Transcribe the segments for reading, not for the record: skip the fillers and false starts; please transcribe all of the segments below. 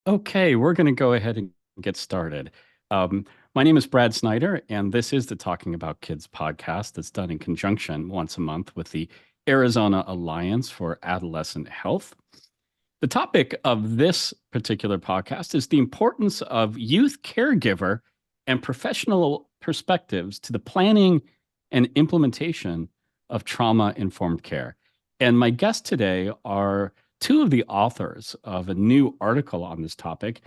Okay, we're going to go ahead and get started. My name is Brad Snyder, and this is the Talking About Kids podcast that's done in conjunction once a month with the Arizona Alliance for Adolescent Health. The topic of this particular podcast is the importance of youth caregiver and professional perspectives to the planning and implementation of trauma-informed care. And my guests today are two of the authors of a new article on this topic.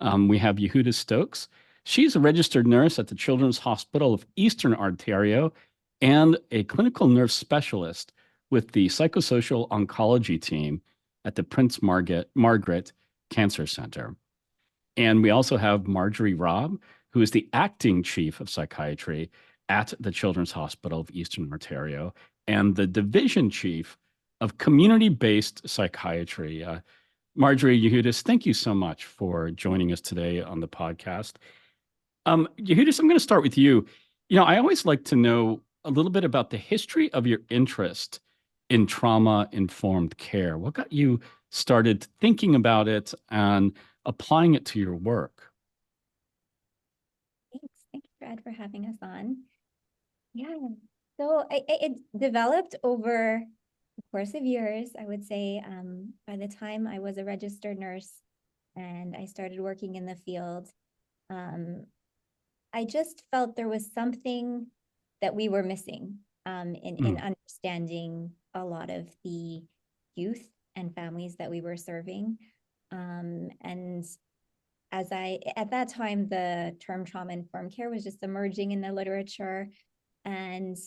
We have Yehudis Stokes. She's a registered nurse at the Children's Hospital of Eastern Ontario and a clinical nurse specialist with the Psychosocial Oncology team at the Princess Margaret Cancer Centre. And we also have Marjorie Robb, who is the Acting Chief of Psychiatry at the Children's Hospital of Eastern Ontario and the Division Chief of Community-Based Psychiatry. Marjorie, Yehudis, thank you so much for joining us today on the podcast. Yehudis, I'm going to start with you. I always like to know a little bit about the history of your interest in trauma-informed care. What got you started thinking about it and applying it to your work? Thanks. Thank you, Brad, for having us on. Yeah, so it developed over the course of years. I would say by the time I was a registered nurse and I started working in the field, I just felt there was something that we were missing in understanding a lot of the youth and families that we were serving. And at that time, the term trauma-informed care was just emerging in the literature. And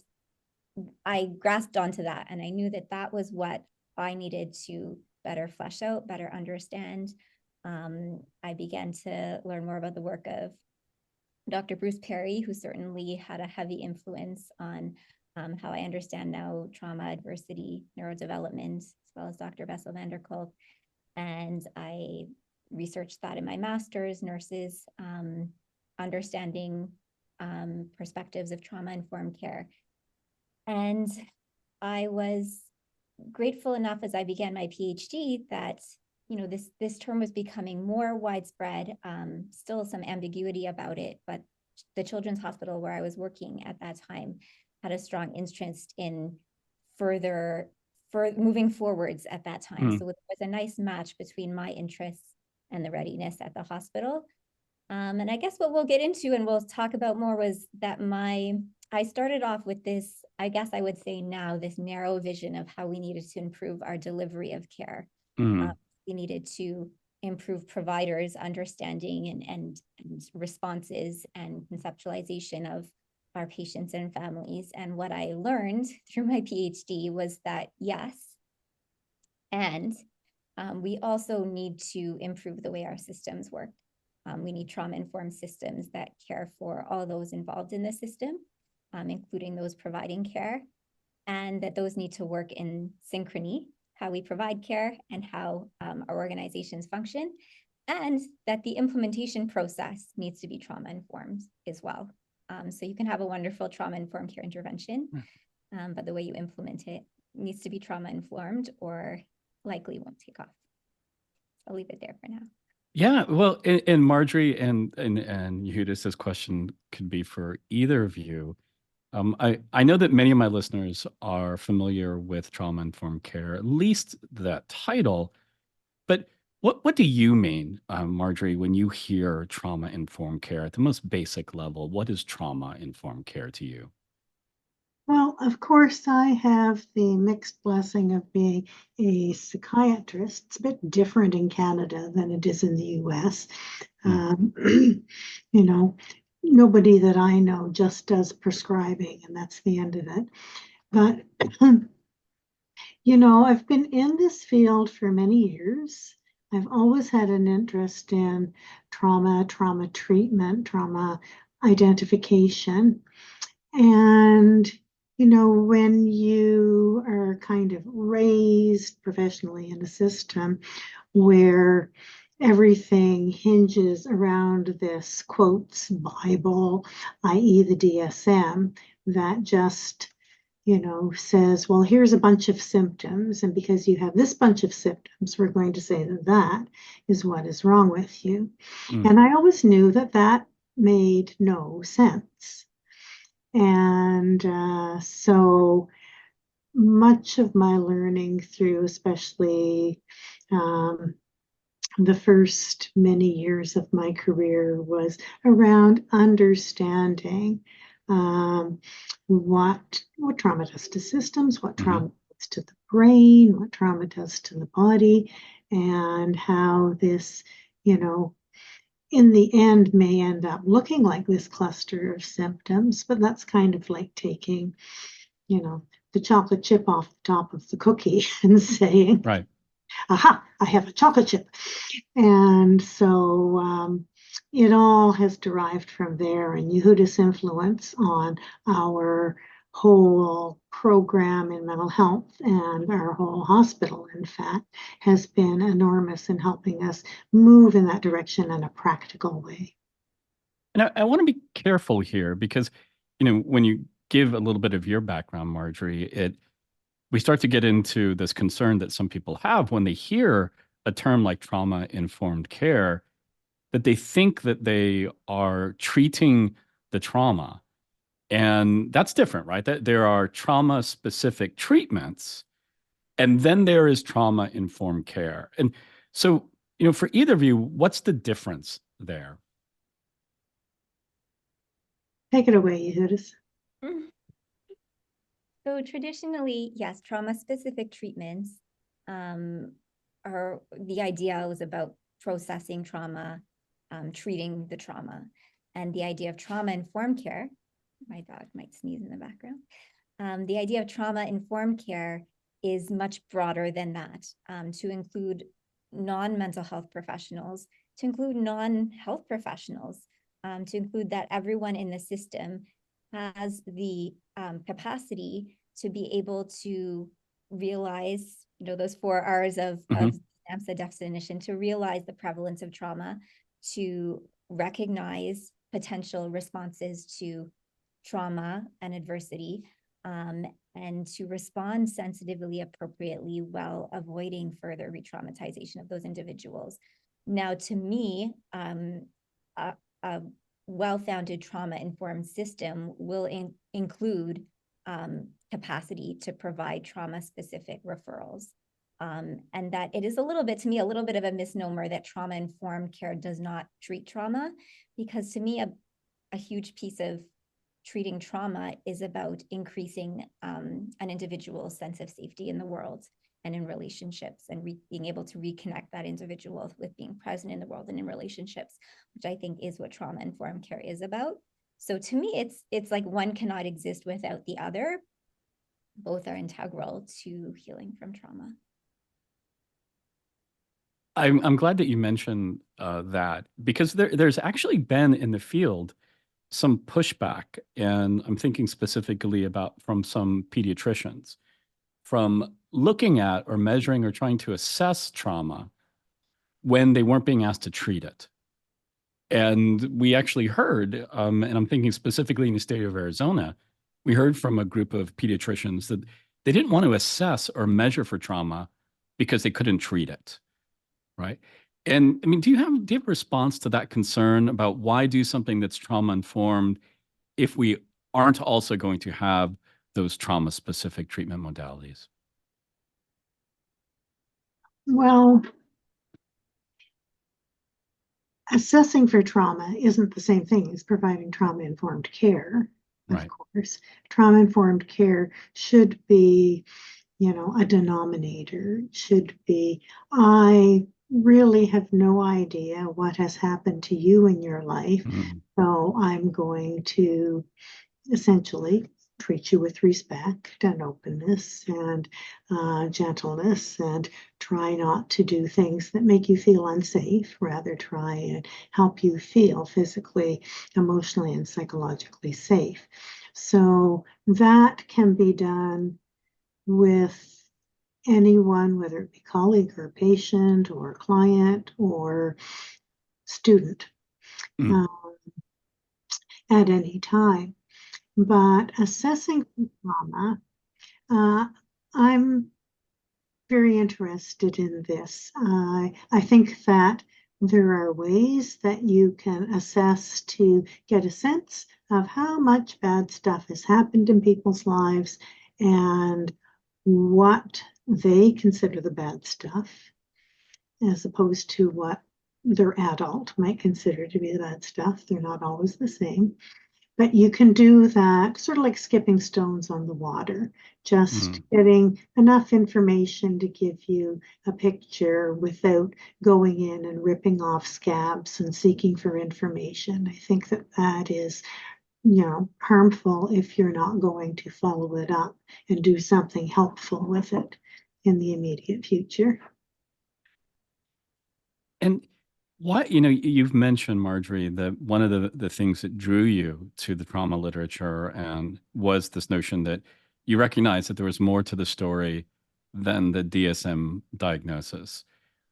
I grasped onto that. And I knew that that was what I needed to better flesh out, better understand. I began to learn more about the work of Dr. Bruce Perry, who certainly had a heavy influence on how I understand now trauma, adversity, neurodevelopment, as well as Dr. Bessel van der Kolk. And I researched that in my master's, nurses, understanding perspectives of trauma-informed care. And I was grateful enough as I began my PhD that this term was becoming more widespread, still some ambiguity about it, but the Children's Hospital where I was working at that time had a strong interest in further moving forwards at that time. So it was a nice match between my interests and the readiness at the hospital. And I guess what we'll get into and we'll talk about more was that I started off with this, I guess I would say now, this narrow vision of how we needed to improve our delivery of care. We needed to improve providers' understanding and responses and conceptualization of our patients and families. And what I learned through my PhD was that yes, and we also need to improve the way our systems work. We need trauma-informed systems that care for all those involved in the system, including those providing care, and that those need to work in synchrony, how we provide care and how our organizations function, and that the implementation process needs to be trauma-informed as well. So you can have a wonderful trauma-informed care intervention, but the way you implement it needs to be trauma-informed or likely won't take off. I'll leave it there for now. Yeah, well, and Marjorie and Yehudis, this question could be for either of you. I know that many of my listeners are familiar with trauma-informed care, at least that title. But what do you mean, Marjorie, when you hear trauma-informed care at the most basic level? What is trauma-informed care to you? Well, of course, I have the mixed blessing of being a psychiatrist. It's a bit different in Canada than it is in the US. Nobody that I know just does prescribing, and that's the end of it. But, I've been in this field for many years. I've always had an interest in trauma treatment, trauma identification. And when you are kind of raised professionally in a system where everything hinges around this quotes Bible, i.e. the DSM, that just says, well, here's a bunch of symptoms, and because you have this bunch of symptoms, we're going to say that that is what is wrong with you. And I always knew that that made no sense. And so much of my learning through, especially the first many years of my career, was around understanding what trauma does to systems, what trauma does to the brain, what trauma does to the body, and how this, in the end may end up looking like this cluster of symptoms. But that's kind of like taking, the chocolate chip off the top of the cookie and saying, right. Aha, I have a chocolate chip. And so it all has derived from there. And Yehudis' influence on our whole program in mental health and our whole hospital, in fact, has been enormous in helping us move in that direction in a practical way. And I want to be careful here because, when you give a little bit of your background, Marjorie, we start to get into this concern that some people have when they hear a term like trauma-informed care, that they think that they are treating the trauma. And that's different, right? That there are trauma-specific treatments, and then there is trauma-informed care. And so, for either of you, what's the difference there? Take it away, Yehudis. So traditionally, yes, trauma-specific treatments are the idea was about processing trauma, treating the trauma. And the idea of trauma-informed care, my dog might sneeze in the background. The idea of trauma-informed care is much broader than that, to include non-mental health professionals, to include non-health professionals, to include that everyone in the system has the capacity to be able to realize, those 4 R's of NAMSA definition, to realize the prevalence of trauma, to recognize potential responses to trauma and adversity, and to respond sensitively, appropriately, while avoiding further re-traumatization of those individuals. Now, to me, a well-founded trauma-informed system will include capacity to provide trauma-specific referrals. And that it is a little bit of a misnomer that trauma-informed care does not treat trauma, because to me, a huge piece of treating trauma is about increasing an individual's sense of safety in the world and in relationships, and being able to reconnect that individual with being present in the world and in relationships, which I think is what trauma-informed care is about. So to me, it's like one cannot exist without the other. Both are integral to healing from trauma. I'm glad that you mentioned that, because there's actually been in the field some pushback, and I'm thinking specifically from some pediatricians, from looking at or measuring or trying to assess trauma when they weren't being asked to treat it. And we actually heard, and I'm thinking specifically in the state of Arizona, we heard from a group of pediatricians that they didn't want to assess or measure for trauma because they couldn't treat it, right? And I mean, do you have a response to that concern about why do something that's trauma-informed if we aren't also going to have those trauma-specific treatment modalities? Well, assessing for trauma isn't the same thing as providing trauma-informed care, of course. Trauma-informed care should be, a denominator. It should be, I really have no idea what has happened to you in your life, so I'm going to essentially treat you with respect and openness and gentleness, and try not to do things that make you feel unsafe. Rather, try and help you feel physically, emotionally, and psychologically safe. So that can be done with anyone, whether it be colleague or patient or client or student, at any time. But assessing trauma I'm very interested in this. I think that there are ways that you can assess to get a sense of how much bad stuff has happened in people's lives and what they consider the bad stuff, as opposed to what their adult might consider to be the bad stuff. They're not always the same. But you can do that sort of like skipping stones on the water, just getting enough information to give you a picture without going in and ripping off scabs and seeking for information. I think that that is, harmful if you're not going to follow it up and do something helpful with it in the immediate future. And what, you've mentioned, Marjorie, that one of the things that drew you to the trauma literature and was this notion that you recognized that there was more to the story than the DSM diagnosis.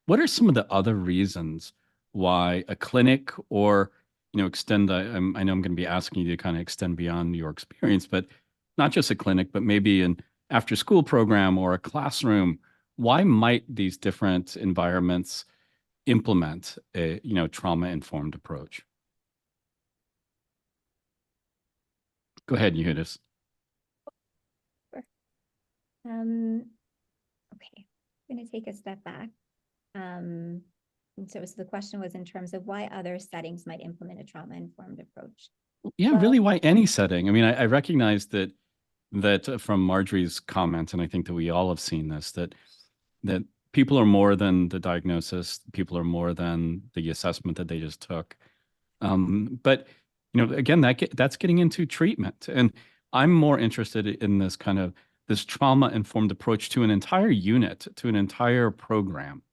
What are some of the other reasons why a clinic or, extend, I know I'm going to be asking you to kind of extend beyond your experience, but not just a clinic, but maybe an after school program or a classroom, why might these different environments implement a trauma-informed approach? Go ahead, Yehudis. Sure. Okay, I'm going to take a step back. So the question was in terms of why other settings might implement a trauma-informed approach. Yeah, really, why any setting? I mean, I recognize that from Marjorie's comment, and I think that we all have seen this, that people are more than the diagnosis, people are more than the assessment that they just took. But again, that's getting into treatment, and I'm more interested in this kind of this trauma-informed approach to an entire unit, to an entire program.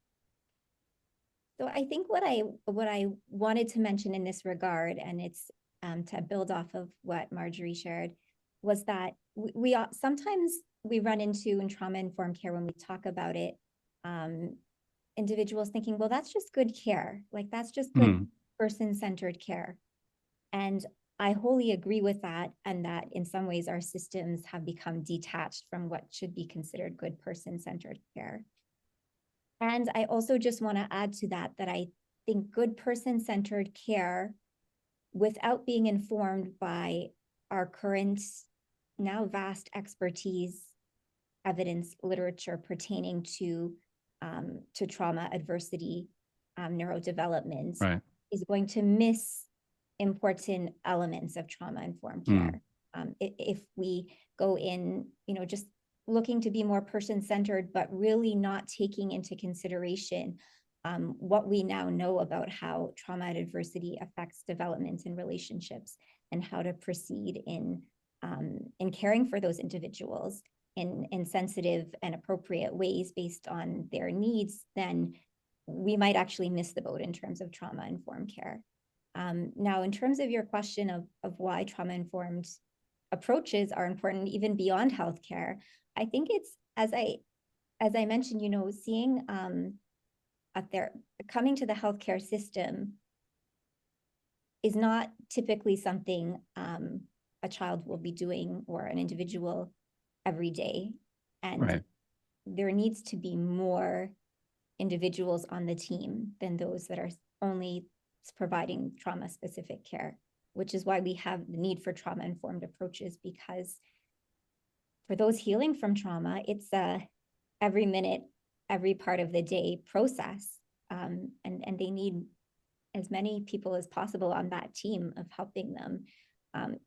So I think what I wanted to mention in this regard, and it's to build off of what Marjorie shared, was that we sometimes we run into in trauma-informed care when we talk about it, individuals thinking, well, that's just good care, like that's just good person-centered care. And I wholly agree with that, and that in some ways our systems have become detached from what should be considered good person-centered care. And I also just want to add to that I think good person-centered care, without being informed by our current, now vast expertise, evidence, literature pertaining to trauma, adversity, neurodevelopment, right, is going to miss important elements of trauma-informed care. If we go in, just looking to be more person-centered, but really not taking into consideration what we now know about how trauma and adversity affects development and relationships, and how to proceed in caring for those individuals in sensitive and appropriate ways based on their needs, then we might actually miss the boat in terms of trauma-informed care. Now, in terms of your question of why trauma-informed approaches are important even beyond healthcare, I think it's, as I mentioned, seeing coming to the healthcare system is not typically something a child will be doing, or an individual, every day. And there needs to be more individuals on the team than those that are only providing trauma-specific care, which is why we have the need for trauma-informed approaches, because for those healing from trauma, it's a every minute, every part of the day process. And they need as many people as possible on that team of helping them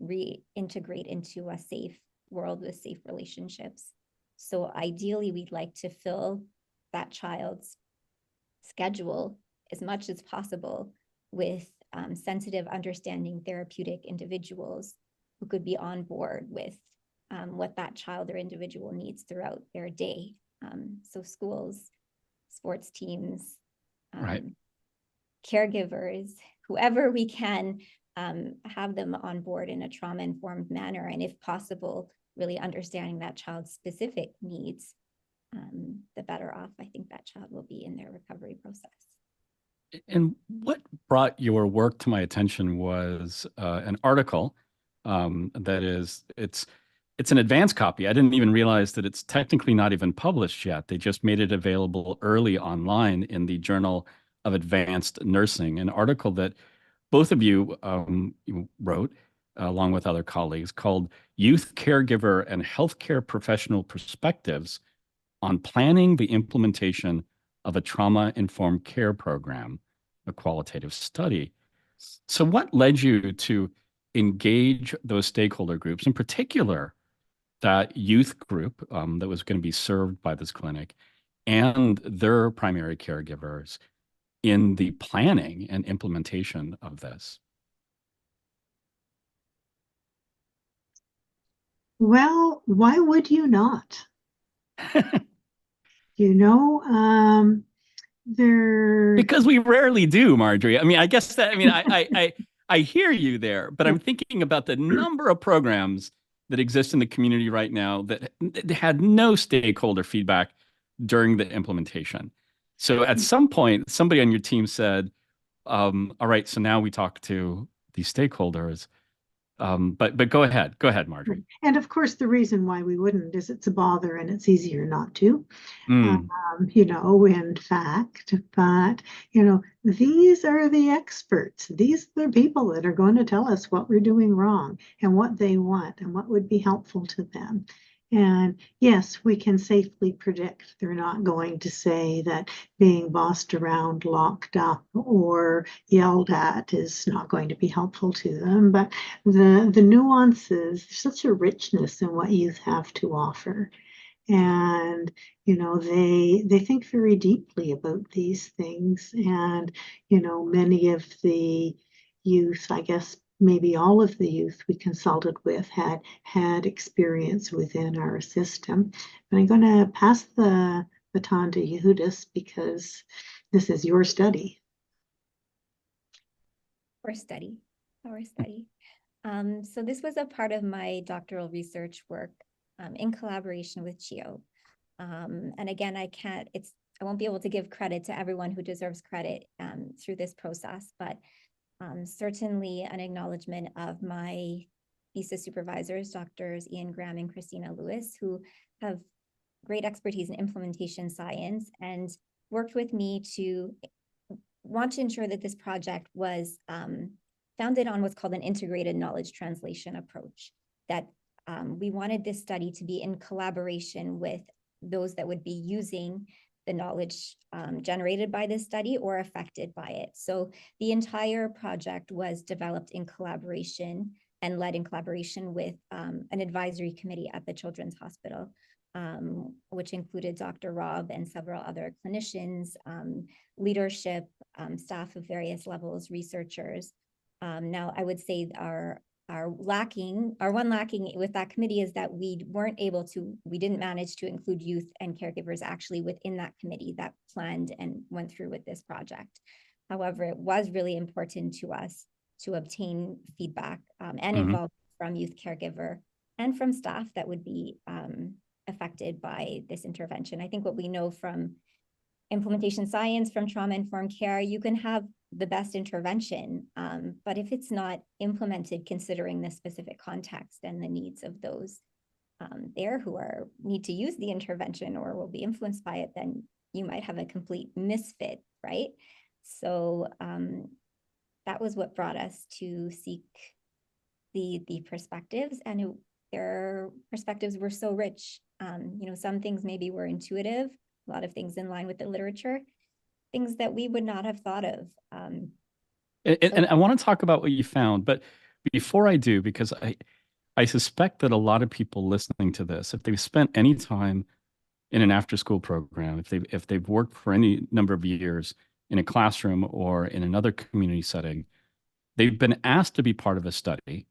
reintegrate into a safe world with safe relationships. So ideally, we'd like to fill that child's schedule as much as possible with sensitive, understanding, therapeutic individuals who could be on board with what that child or individual needs throughout their day. So schools, sports teams, caregivers, whoever we can have them on board in a trauma-informed manner. And if possible, really understanding that child's specific needs, the better off I think that child will be in their recovery process. And what brought your work to my attention was an article it's it's an advanced copy. I didn't even realize that it's technically not even published yet. They just made it available early online in the Journal of Advanced Nursing, an article that both of you wrote along with other colleagues called Youth Caregiver and Healthcare Professional Perspectives on Planning the Implementation of a Trauma-Informed Care Program, a qualitative study. So what led you to engage those stakeholder groups, in particular that youth group that was going to be served by this clinic and their primary caregivers in the planning and implementation of this? Well, why would you not? You know, there. Because we rarely do, Marjorie. I mean, I guess that, I mean, I hear you there, but I'm thinking about the number of programs that exist in the community right now that had no stakeholder feedback during the implementation. So at some point, somebody on your team said, all right, so now we talk to these stakeholders. But go ahead, Marjorie. And of course, the reason why we wouldn't is it's a bother and it's easier not to, Mm. you know, in fact. But, you know, these are the experts. These are the people that are going to tell us what we're doing wrong and what they want and what would be helpful to them. And yes, we can safely predict they're not going to say that being bossed around, locked up, or yelled at is not going to be helpful to them. But the nuances, there's such a richness in what youth have to offer. And you know, they think very deeply about these things. And you know, many of the youth, I guess maybe all of the youth we consulted with had experience within our system. And I'm going to pass the baton to Yehudis because this is your study. Our study. So this was a part of my doctoral research work in collaboration with CHIO. And again, I won't be able to give credit to everyone who deserves credit through this process, but certainly an acknowledgement of my thesis supervisors, Drs. Ian Graham and Christina Lewis, who have great expertise in implementation science and worked with me to want to ensure that this project was founded on what's called an integrated knowledge translation approach, that we wanted this study to be in collaboration with those that would be using the knowledge generated by this study or affected by it. So the entire project was developed in collaboration and led in collaboration with an advisory committee at the Children's Hospital, which included Dr. Robb and several other clinicians, leadership, staff of various levels, researchers. Now, I would say our one lacking with that committee is that we didn't manage to include youth and caregivers actually within that committee that planned and went through with this project. However, it was really important to us to obtain feedback and involvement from youth caregiver and from staff that would be affected by this intervention. I think what we know from implementation science, from trauma-informed care, you can have the best intervention, but if it's not implemented considering the specific context and the needs of those there who need to use the intervention or will be influenced by it, then you might have a complete misfit, right? So that was what brought us to seek the perspectives, and their perspectives were so rich. You know, some things maybe were intuitive, a lot of things in line with the literature, things that we would not have thought of. And I want to talk about what you found, but before I do, because I suspect that a lot of people listening to this, if they've spent any time in an after-school program, if they've worked for any number of years in a classroom or in another community setting, they've been asked to be part of a study.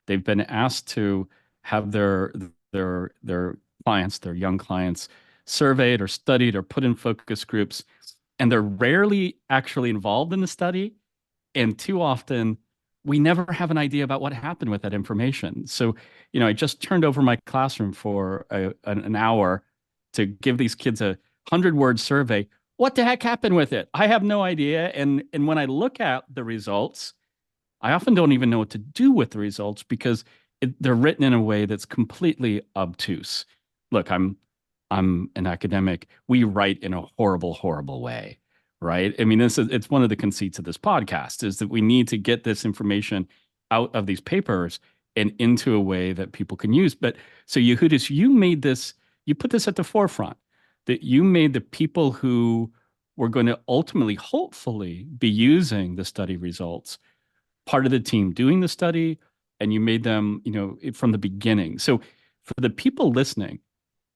They've been asked to have their clients, their young clients, surveyed or studied or put in focus groups, and they're rarely actually involved in the study. And too often, we never have an idea about what happened with that information. So, you know, I just turned over my classroom for an hour to give these kids a 100-word survey. What the heck happened with it? I have no idea. And when I look at the results, I often don't even know what to do with the results because they're written in a way that's completely obtuse. Look, I'm an academic. We write in a horrible, horrible way, right? I mean, it's one of the conceits of this podcast is that we need to get this information out of these papers and into a way that people can use. But so Yehudis, you put this at the forefront, that you made the people who were going to ultimately, hopefully, be using the study results part of the team doing the study, and you made them, from the beginning. So for the people listening,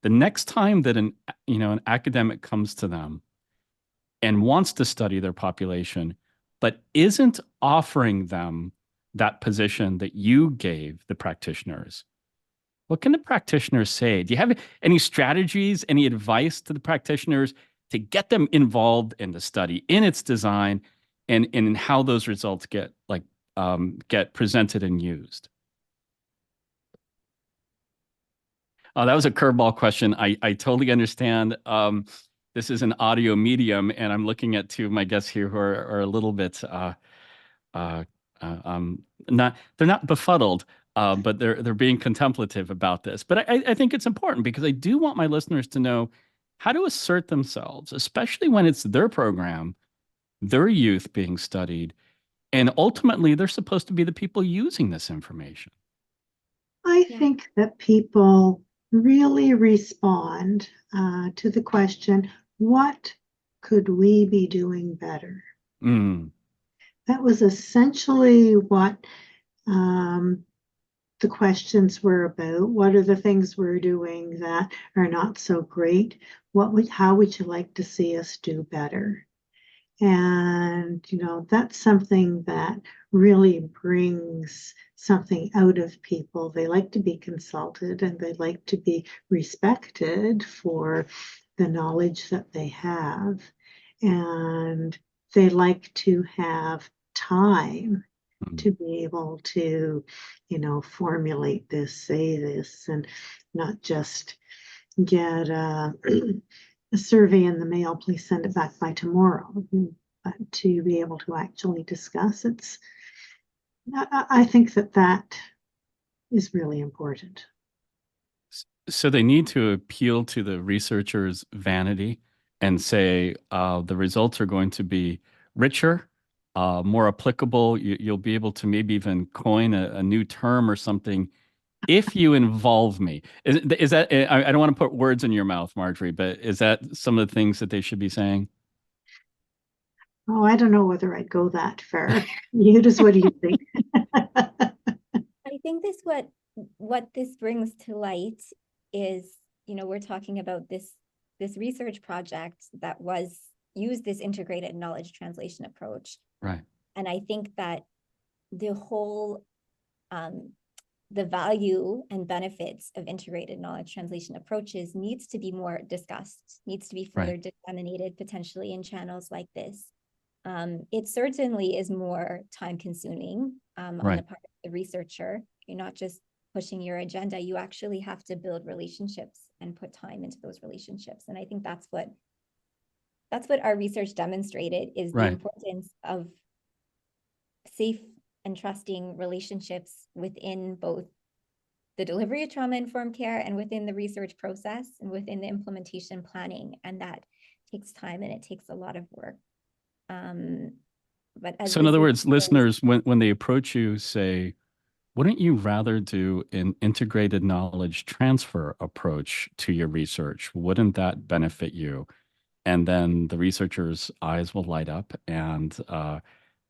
the next time that an academic comes to them and wants to study their population, but isn't offering them that position that you gave the practitioners, what can the practitioners say? Do you have any strategies, any advice to the practitioners to get them involved in the study, in its design, and in how those results get presented and used? Oh, that was a curveball question. I totally understand. This is an audio medium, and I'm looking at two of my guests here who are a little bit uh, not they're not befuddled, but they're being contemplative about this. But I think it's important because I do want my listeners to know how to assert themselves, especially when it's their program, their youth being studied, and ultimately they're supposed to be the people using this information. I think that people really respond to the question, what could we be doing better? That was essentially what the questions were about. What are the things we're doing that are not so great? How would you like to see us do better? And, that's something that really brings something out of people. They like to be consulted and they like to be respected for the knowledge that they have. And they like to have time to be able to, formulate this, say this, and not just get a survey in the mail, please send it back by tomorrow, but to be able to actually discuss it. I think that is really important. So they need to appeal to the researcher's vanity and say the results are going to be richer, more applicable. You'll be able to maybe even coin a new term or something if you involve me. Is that, I don't want to put words in your mouth, Marjorie, but is that some of the things that they should be saying? Oh, I don't know whether I'd go that far. Yehudis, what do you think? I think what this brings to light is, we're talking about this research project that used this integrated knowledge translation approach. Right. And I think that the whole the value and benefits of integrated knowledge translation approaches needs to be more discussed, needs to be further disseminated potentially in channels like this. It certainly is more time consuming on the part of the researcher. You're not just pushing your agenda, you actually have to build relationships and put time into those relationships. And I think that's what our research demonstrated is the importance of safe and trusting relationships within both the delivery of trauma-informed care and within the research process and within the implementation planning. And that takes time and it takes a lot of work. So in other words, listeners, when they approach you, say, wouldn't you rather do an integrated knowledge transfer approach to your research? Wouldn't that benefit you? And then the researcher's eyes will light up and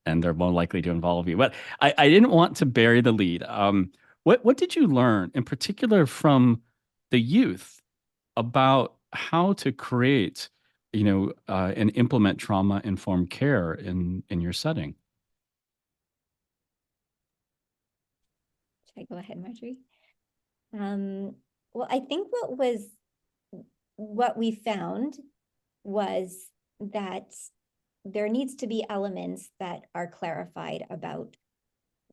they're more likely to involve you. But I didn't want to bury the lead. What did you learn in particular from the youth about how to create, and implement trauma-informed care in your setting? Should I go ahead, Marjorie? Well, I think what we found was that there needs to be elements that are clarified about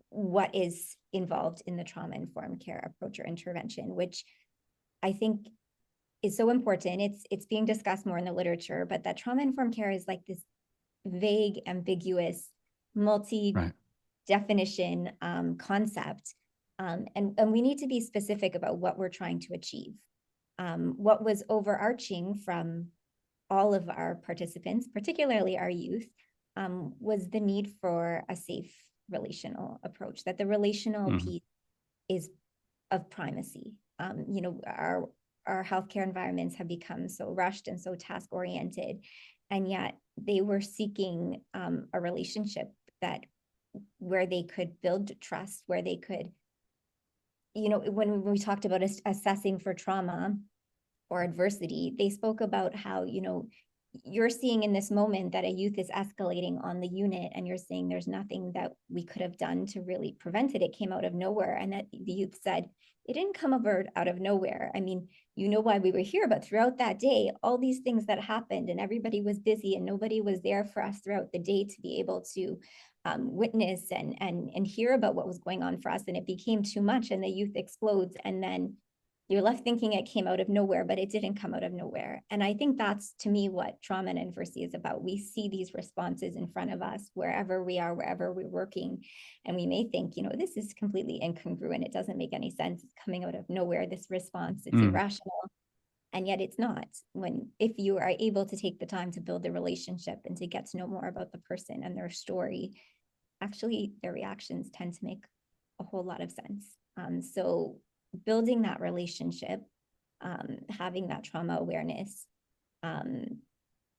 what is involved in the trauma-informed care approach or intervention, which I think is so important. It's being discussed more in the literature, but that trauma-informed care is like this vague, ambiguous, multi-definition concept. And we need to be specific about what we're trying to achieve. What was overarching from all of our participants, particularly our youth, was the need for a safe relational approach, that the relational piece is of primacy. Our healthcare environments have become so rushed and so task-oriented, and yet they were seeking a relationship where they could build trust, where they could, when we talked about assessing for trauma or adversity, they spoke about how, you're seeing in this moment that a youth is escalating on the unit, and you're saying there's nothing that we could have done to really prevent it. It came out of nowhere. And that the youth said, it didn't come out of nowhere. I mean, you know why we were here, but throughout that day, all these things that happened, and everybody was busy, and nobody was there for us throughout the day to be able to witness and hear about what was going on for us. And it became too much, and the youth explodes. And then you're left thinking it came out of nowhere, but it didn't come out of nowhere. And I think that's, to me, what trauma and adversity is about. We see these responses in front of us wherever we are, wherever we're working. And we may think, this is completely incongruent. It doesn't make any sense. It's coming out of nowhere, this response. It's irrational. And yet it's not. If you are able to take the time to build a relationship and to get to know more about the person and their story, actually their reactions tend to make a whole lot of sense. So building that relationship, having that trauma awareness,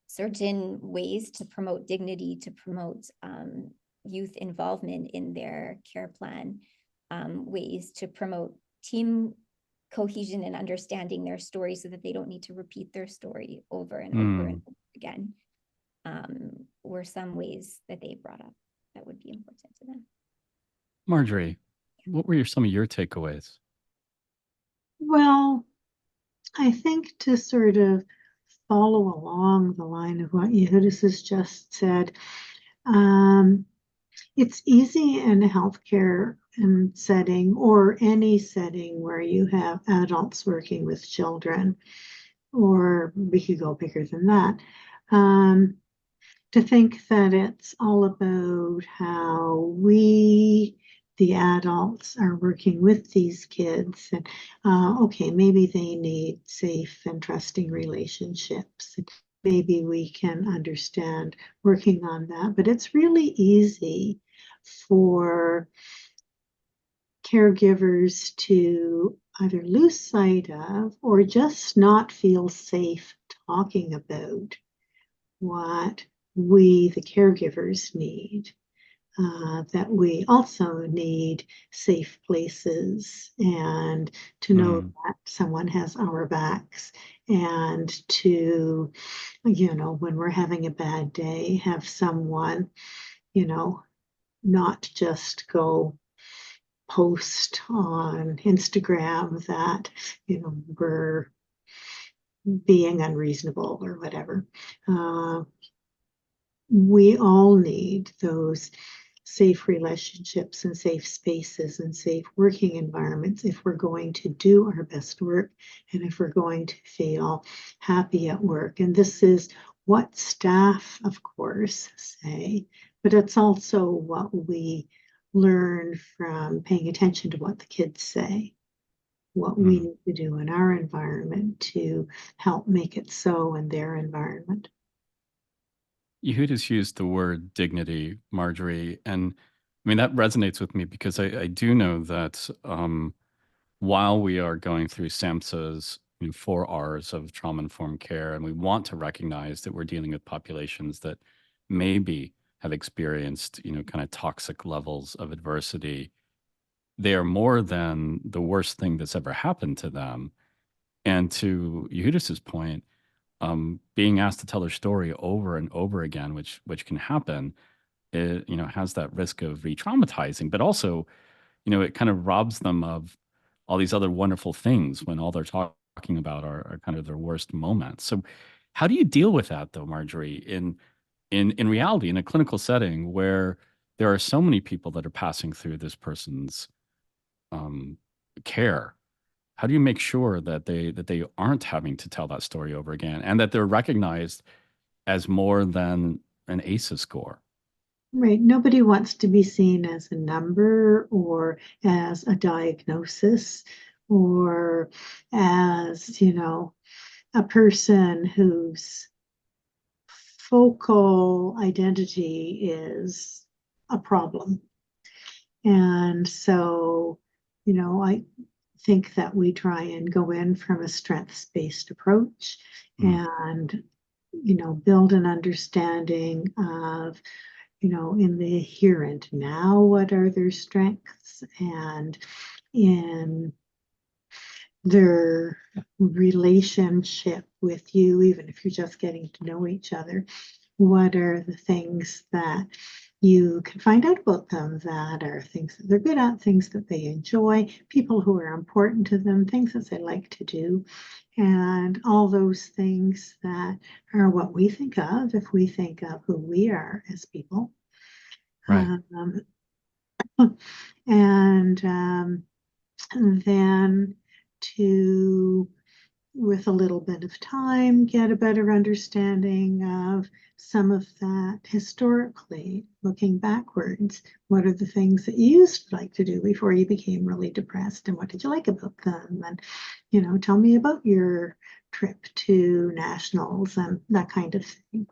certain ways to promote dignity, to promote youth involvement in their care plan, ways to promote team cohesion and understanding their story so that they don't need to repeat their story over and over and over again, were some ways that they brought up that would be important to them. Marjorie, what were some of your takeaways? Well, I think to sort of follow along the line of what Yehudis has just said, it's easy in a healthcare setting or any setting where you have adults working with children, or we could go bigger than that, to think that it's all about how we, the adults, are working with these kids, and okay, maybe they need safe and trusting relationships. Maybe we can understand working on that, but it's really easy for caregivers to either lose sight of or just not feel safe talking about what we, the caregivers, need. That we also need safe places, and to know that someone has our backs, and to, when we're having a bad day, have someone, not just go post on Instagram that, we're being unreasonable or whatever. We all need those safe relationships and safe spaces and safe working environments if we're going to do our best work and if we're going to feel happy at work. And this is what staff, of course, say, but it's also what we learn from paying attention to what the kids say, what we need to do in our environment to help make it so in their environment. Yehudis used the word dignity, Marjorie, and I mean, that resonates with me because I do know that while we are going through SAMHSA's 4 R's of trauma-informed care, and we want to recognize that we're dealing with populations that maybe have experienced, kind of toxic levels of adversity, they are more than the worst thing that's ever happened to them. And to Yehudis's point, being asked to tell their story over and over again, which can happen, it has that risk of re-traumatizing, but also, it kind of robs them of all these other wonderful things when all they're talking about are kind of their worst moments. So, how do you deal with that, though, Marjorie, in reality, in a clinical setting where there are so many people that are passing through this person's care? How do you make sure that they aren't having to tell that story over again, and that they're recognized as more than an ACEs score? Right. Nobody wants to be seen as a number or as a diagnosis or as, a person whose focal identity is a problem. And so, I think that we try and go in from a strengths-based approach and, build an understanding of, in the here and now, what are their strengths, and in their relationship with you, even if you're just getting to know each other, what are the things that you can find out about them that are things that they're good at, things that they enjoy, people who are important to them, things that they like to do, and all those things that are what we think of if we think of who we are as people. Right. And then to, with a little bit of time, get a better understanding of some of that historically, looking backwards. What are the things that you used to like to do before you became really depressed, and what did you like about them? And, tell me about your trip to nationals and that kind of thing.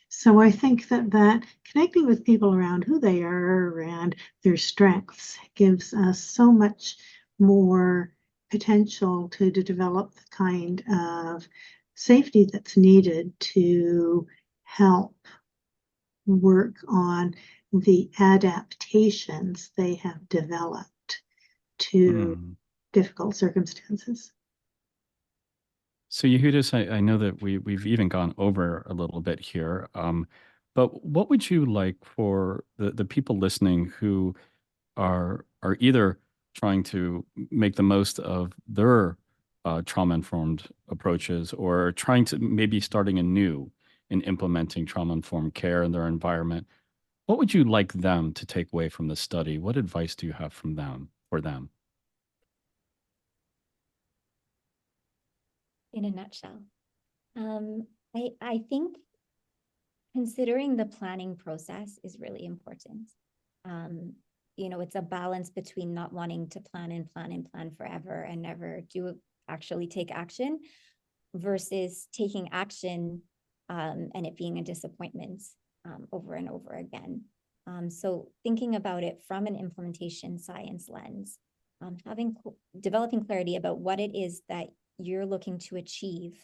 So I think that connecting with people around who they are and their strengths gives us so much more potential to develop the kind of safety that's needed to help work on the adaptations they have developed to difficult circumstances. So Yehudis, I know that we've even gone over a little bit here, but what would you like for the people listening who are either trying to make the most of their trauma-informed approaches, or trying to maybe starting anew in implementing trauma-informed care in their environment? What would you like them to take away from the study? What advice do you have from them for them? In a nutshell, I think considering the planning process is really important. It's a balance between not wanting to plan and plan and plan forever and never do actually take action, versus taking action and it being a disappointment over and over again. So thinking about it from an implementation science lens, developing clarity about what it is that you're looking to achieve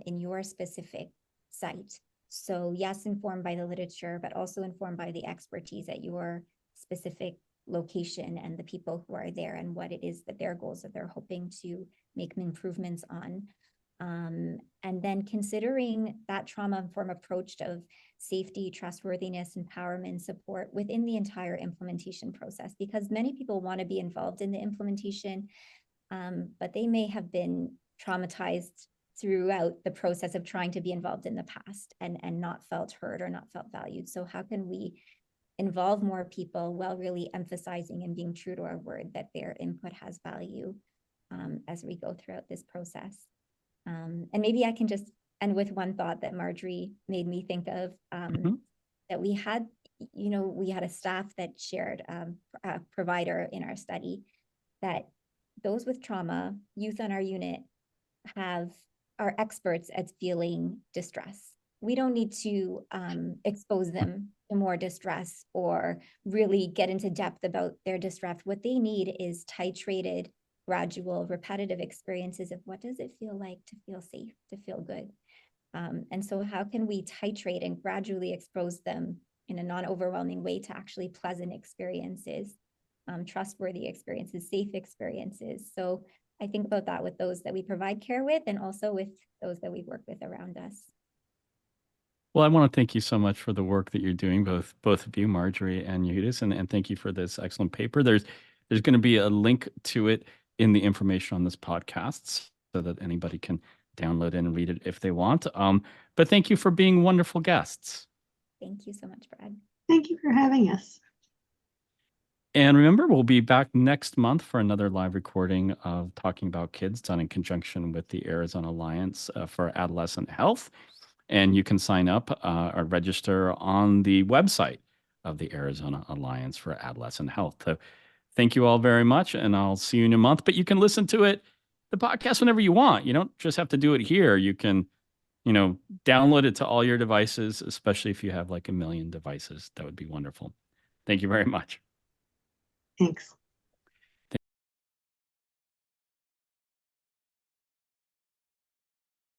in your specific site. So yes, informed by the literature, but also informed by the expertise at your specific location and the people who are there and what it is that their goals that they're hoping to make improvements on. And then considering that trauma-informed approach of safety, trustworthiness, empowerment, support within the entire implementation process, because many people want to be involved in the implementation, but they may have been traumatized throughout the process of trying to be involved in the past and not felt heard or not felt valued. So how can we involve more people while really emphasizing and being true to our word that their input has value as we go throughout this process? And maybe I can just end with one thought that Marjorie made me think of, that we had a staff that shared a provider in our study, that those with trauma, youth on our unit, are experts at feeling distress. We don't need to expose them to more distress or really get into depth about their distress. What they need is titrated, gradual, repetitive experiences of what does it feel like to feel safe, to feel good. And so how can we titrate and gradually expose them in a non-overwhelming way to actually pleasant experiences, trustworthy experiences, safe experiences? So I think about that with those that we provide care with, and also with those that we work with around us. Well, I want to thank you so much for the work that you're doing, both of you, Marjorie and Yehudis, and thank you for this excellent paper. There's going to be a link to it in the information on this podcast so that anybody can download it and read it if they want. But thank you for being wonderful guests. Thank you so much, Brad. Thank you for having us. And remember, we'll be back next month for another live recording of Talking About Kids, done in conjunction with the Arizona Alliance for Adolescent Health. And you can sign up or register on the website, of the Arizona Alliance for Adolescent Health. So thank you all very much, and I'll see you in a month. But you can listen to the podcast, whenever you want. You don't just have to do it here. You can, download it to all your devices, especially if you have like 1 million devices. That would be wonderful. Thank you very much. Thanks.